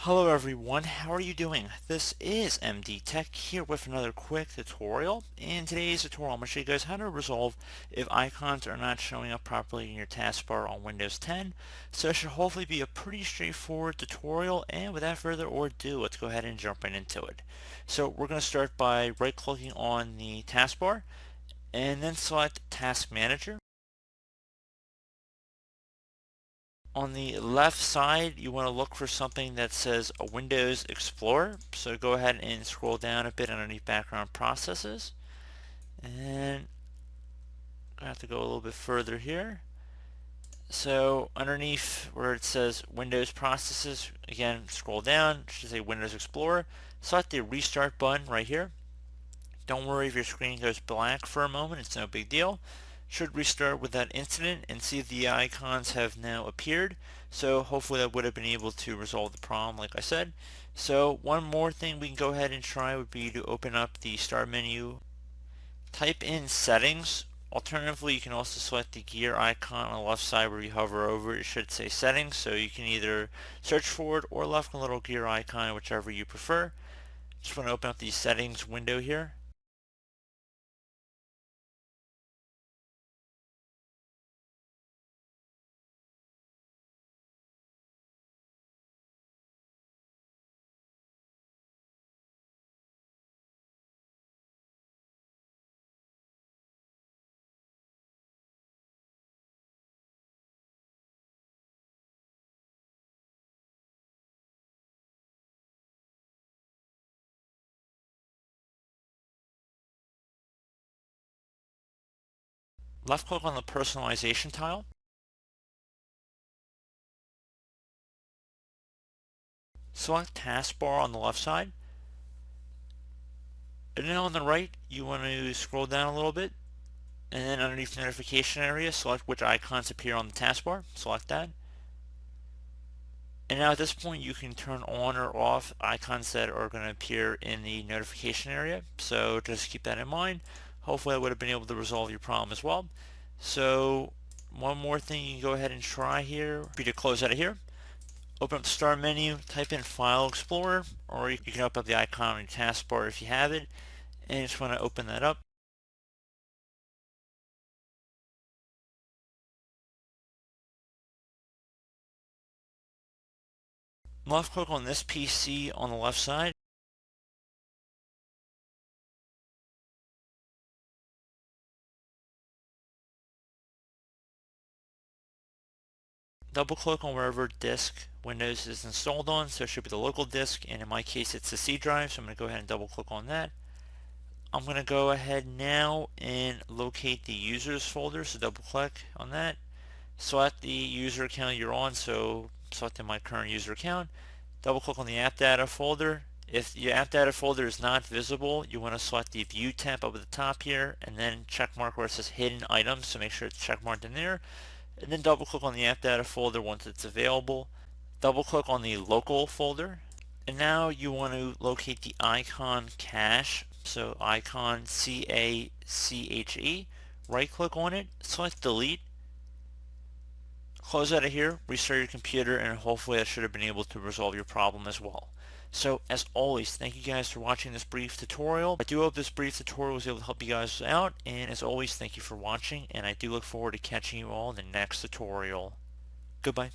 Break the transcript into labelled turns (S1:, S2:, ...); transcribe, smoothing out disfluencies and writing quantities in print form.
S1: Hello everyone, how are you doing? This is MD Tech here with another quick tutorial. In today's tutorial, I'm going to show you guys how to resolve if icons are not showing up properly in your taskbar on Windows 10. So it should hopefully be a pretty straightforward tutorial, and without further ado, let's go ahead and jump right into it. So we're going to start by right-clicking on the taskbar and then select Task Manager. On the left side, you want to look for something that says a Windows Explorer. So go ahead and scroll down a bit underneath background processes. And I have to go a little bit further here. So underneath where it says Windows Processes, again, scroll down, it should say Windows Explorer. Select the Restart button right here. Don't worry if your screen goes black for a moment, it's no big deal. Should restart with that incident and see if the icons have now appeared. So hopefully that would have been able to resolve the problem like I said. So one more thing we can go ahead and try would be to open up the start menu, type in settings. Alternatively, you can also select the gear icon on the left side where you hover over it. It should say settings, so you can either search for it or left a little gear icon, whichever you prefer. Just want to open up the settings window here. Left click on the personalization tile. Select taskbar on the left side. And then on the right, you want to scroll down a little bit. And then underneath the notification area, select which icons appear on the taskbar. Select that. And now at this point, you can turn on or off icons that are going to appear in the notification area. So just keep that in mind. Hopefully I would have been able to resolve your problem as well. So one more thing you can go ahead and try here would be to close out of here. Open up the start menu, type in File Explorer, or you can open up the icon on your taskbar if you have it, and you just want to open that up. Left click on this PC on the left side. Double click on wherever disk Windows is installed on, so it should be the local disk, and in my case it's the C drive, so I'm going to go ahead and double click on that. I'm going to go ahead now and locate the users folder, so double click on that. Select the user account you're on, so selecting my current user account. Double click on the app data folder. If your app data folder is not visible, you want to select the view tab up at the top here and then check mark where it says hidden items, so make sure it's check marked in there. And then double click on the app data folder once it's available. Double click on the local folder. And now you want to locate the icon cache, so icon CACHE. Right click on it, select delete. Close out of here, restart your computer, and hopefully that should have been able to resolve your problem as well. So as always, thank you guys for watching this brief tutorial. I do hope this brief tutorial was able to help you guys out, and as always, thank you for watching, and I do look forward to catching you all in the next tutorial. Goodbye.